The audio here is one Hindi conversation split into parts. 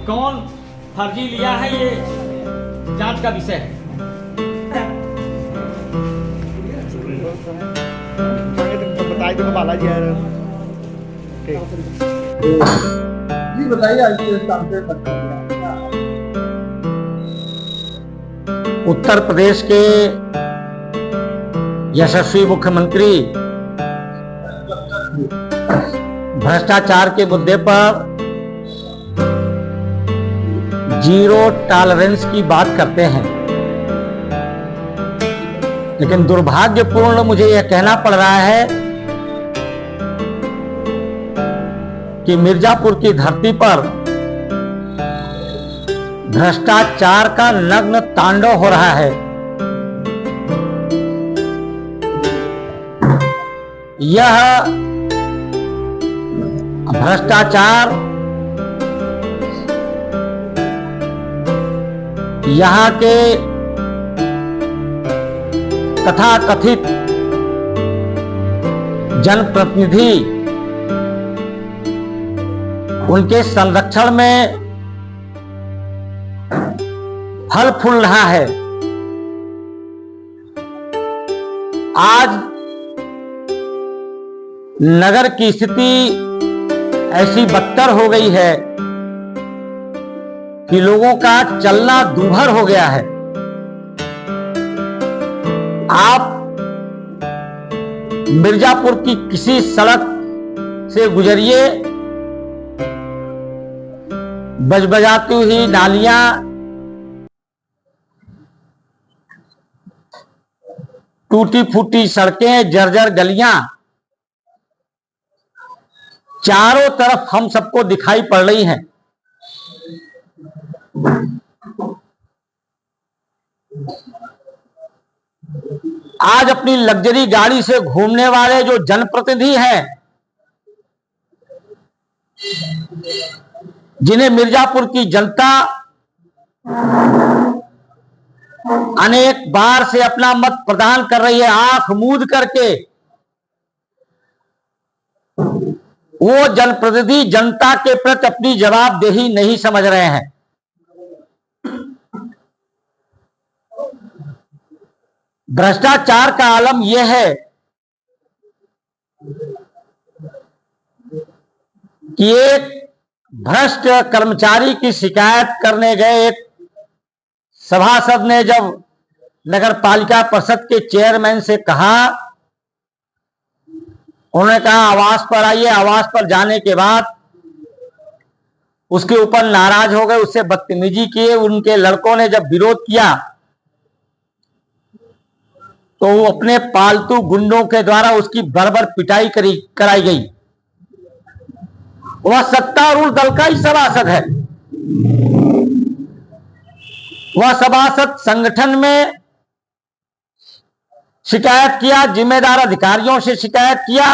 कौन फर्जी लिया है ये जांच का विषय है। बताइए तो बालाजी यार। जी बताइए आज के काम से उत्तर प्रदेश के यशस्वी मुख्यमंत्री भ्रष्टाचार के मुद्दे पर जीरो टॉलरेंस की बात करते हैं, लेकिन दुर्भाग्यपूर्ण मुझे यह कहना पड़ रहा है कि मिर्जापुर की धरती पर भ्रष्टाचार का नग्न तांडव हो रहा है। यह भ्रष्टाचार यहां के तथाकथित जनप्रतिनिधि उनके संरक्षण में फल फूल रहा है। आज नगर की स्थिति ऐसी बदतर हो गई है कि लोगों का चलना दूभर हो गया है। आप मिर्जापुर की किसी सड़क से गुजरिए, बजबजाती हुई नालियां, टूटी फूटी सड़कें, जर्जर गलियां चारों तरफ हम सबको दिखाई पड़ रही हैं। आज अपनी लग्जरी गाड़ी से घूमने वाले जो जनप्रतिनिधि हैं, जिन्हें मिर्जापुर की जनता अनेक बार से अपना मत प्रदान कर रही है, आंख मूंद करके वो जनप्रतिनिधि जनता के प्रति अपनी जवाबदेही नहीं समझ रहे हैं। भ्रष्टाचार का आलम यह है कि एक भ्रष्ट कर्मचारी की शिकायत करने गए एक सभासद ने जब नगर पालिका परिषद के चेयरमैन से कहा, उन्होंने कहा आवास पर आइए। आवास पर जाने के बाद उसके ऊपर नाराज हो गए, उससे बदतमीजी किए। उनके लड़कों ने जब विरोध किया तो वो अपने पालतू गुंडों के द्वारा उसकी बर्बर पिटाई कराई गई। वह सत्तारूढ़ दल का ही सभासद है। वह सभासद संगठन में शिकायत किया, जिम्मेदार अधिकारियों से शिकायत किया,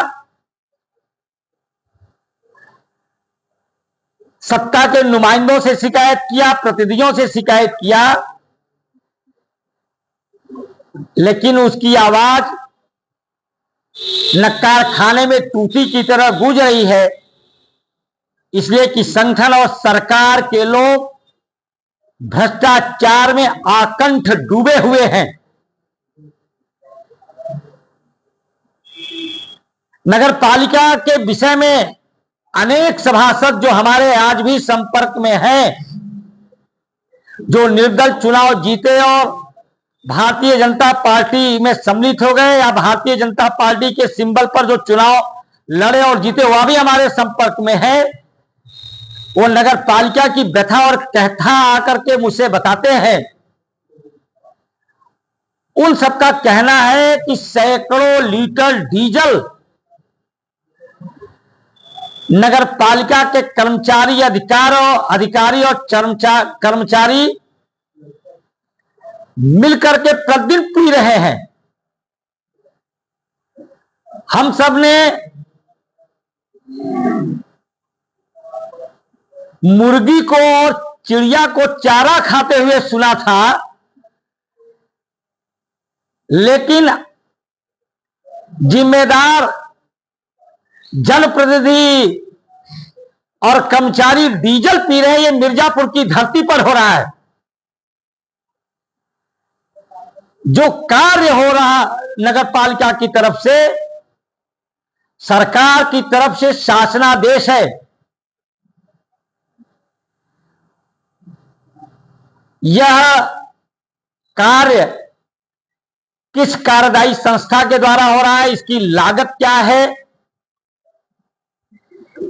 सत्ता के नुमाइंदों से शिकायत किया, प्रतिनिधियों से शिकायत किया, लेकिन उसकी आवाज नक्कार खाने में टूटी की तरह गूंज रही है, इसलिए कि संगठन और सरकार के लोग भ्रष्टाचार में आकंठ डूबे हुए हैं। नगर पालिका के विषय में अनेक सभासद जो हमारे आज भी संपर्क में हैं, जो निर्दल चुनाव जीते और भारतीय जनता पार्टी में सम्मिलित हो गए, या भारतीय जनता पार्टी के सिंबल पर जो चुनाव लड़े और जीते, वह भी हमारे संपर्क में है। वो नगर पालिका की व्यथा और कहता आकर के मुझसे बताते हैं। उन सबका कहना है कि सैकड़ों लीटर डीजल नगर पालिका के कर्मचारी, अधिकारी और कर्मचारी मिलकर के प्रतिदिन पी रहे हैं। हम सब ने मुर्गी को और चिड़िया को चारा खाते हुए सुना था, लेकिन जिम्मेदार जनप्रतिनिधि और कर्मचारी डीजल पी रहे हैं, ये मिर्जापुर की धरती पर हो रहा है। जो कार्य हो रहा नगर पालिका की तरफ से, सरकार की तरफ से शासनादेश है, यह कार्य किस कार्यदायी संस्था के द्वारा हो रहा है, इसकी लागत क्या है,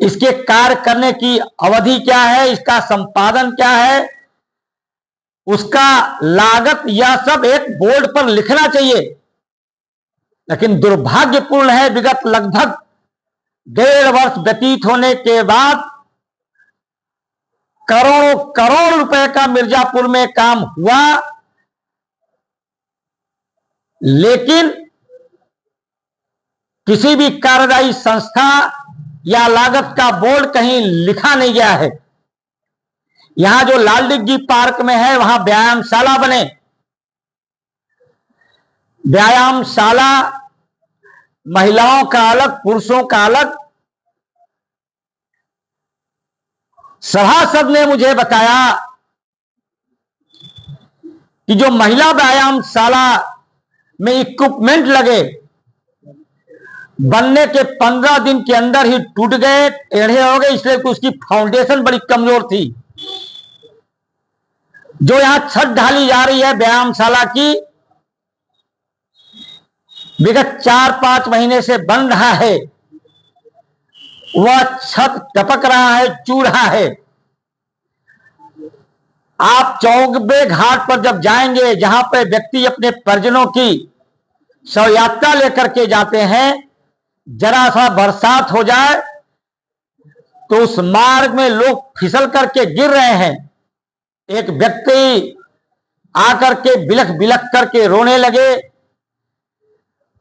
इसके कार्य करने की अवधि क्या है, इसका संपादन क्या है, उसका लागत, यह सब एक बोर्ड पर लिखना चाहिए। लेकिन दुर्भाग्यपूर्ण है, विगत लगभग 1.5 वर्ष व्यतीत होने के बाद करोड़ों करोड़ रुपए का मिर्जापुर में काम हुआ, लेकिन किसी भी कार्यदायी संस्था या लागत का बोर्ड कहीं लिखा नहीं गया है। यहां जो लाल डिग्गी पार्क में है, वहां व्यायामशाला बने, व्यायामशाला महिलाओं का अलग, पुरुषों का अलग। सभासद ने मुझे बताया कि जो महिला व्यायामशाला में इक्विपमेंट लगे, बनने के 15 दिन के अंदर ही टूट गए, टेढ़े हो गए, इसलिए कि उसकी फाउंडेशन बड़ी कमजोर थी। जो यहां छत ढाली जा रही है व्यायामशाला की, विगत 4-5 महीने से बन रहा है, वह छत टपक रहा है, चू रहा है। आप चौबे घाट पर जब जाएंगे, जहां पर व्यक्ति अपने परिजनों की शव यात्रा लेकर के जाते हैं, जरा सा बरसात हो जाए तो उस मार्ग में लोग फिसल करके गिर रहे हैं। एक व्यक्ति आकर के बिलख बिलख करके रोने लगे।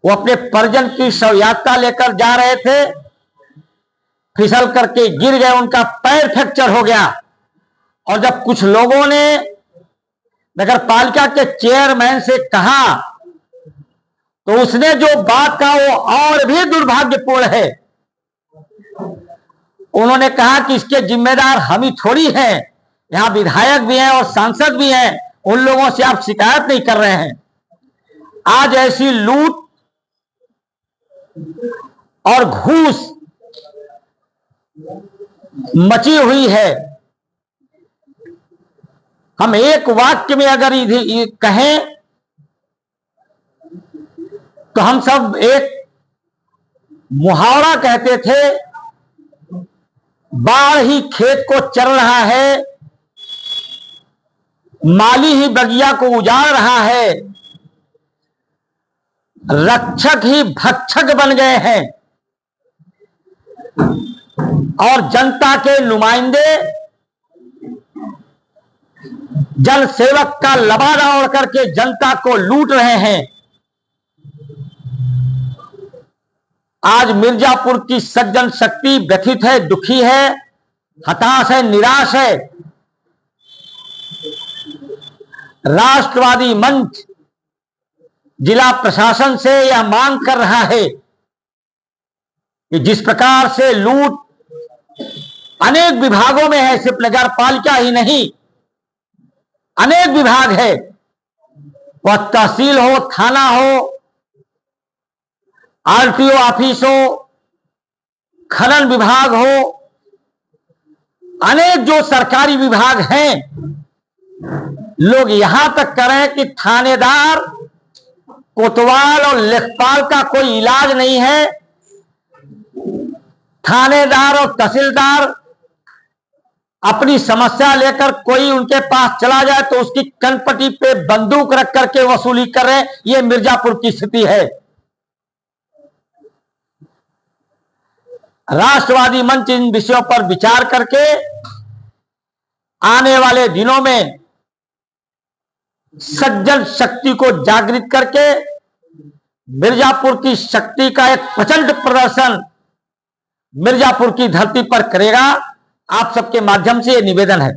वो अपने परिजन की शव यात्रा लेकर जा रहे थे, फिसल करके गिर गए, उनका पैर फ्रैक्चर हो गया। और जब कुछ लोगों ने नगर पालिका के चेयरमैन से कहा, तो उसने जो बात कहा वो और भी दुर्भाग्यपूर्ण है। उन्होंने कहा कि इसके जिम्मेदार हम ही थोड़ी हैं, यहां विधायक भी हैं और सांसद भी हैं, उन लोगों से आप शिकायत नहीं कर रहे हैं। आज ऐसी लूट और घूस मची हुई है। हम एक वाक्य में अगर कहें तो हम सब एक मुहावरा कहते थे, बाढ़ ही खेत को चर रहा है, माली ही बगिया को उजाड़ रहा है, रक्षक ही भक्षक बन गए हैं, और जनता के नुमाइंदे जन सेवक का लबादा ओढ़ करके जनता को लूट रहे हैं। आज मिर्जापुर की सज्जन शक्ति व्यथित है, दुखी है, हताश है, निराश है। राष्ट्रवादी मंच जिला प्रशासन से यह मांग कर रहा है कि जिस प्रकार से लूट अनेक विभागों में है, सिर्फ नगर पालिका ही नहीं, अनेक विभाग है, वह तहसील हो, थाना हो, आरटीओ ऑफिस हो, खनन विभाग हो, अनेक जो सरकारी विभाग हैं, लोग यहां तक करें कि थानेदार, कोतवाल और लेखपाल का कोई इलाज नहीं है। थानेदार और तहसीलदार अपनी समस्या लेकर कोई उनके पास चला जाए तो उसकी कनपटी पे बंदूक रख करके वसूली कर रहे हैं। यह मिर्जापुर की स्थिति है। राष्ट्रवादी मंच इन विषयों पर विचार करके आने वाले दिनों में सज्जन शक्ति को जागृत करके मिर्जापुर की शक्ति का एक प्रचंड प्रदर्शन मिर्जापुर की धरती पर करेगा। आप सबके माध्यम से यह निवेदन है।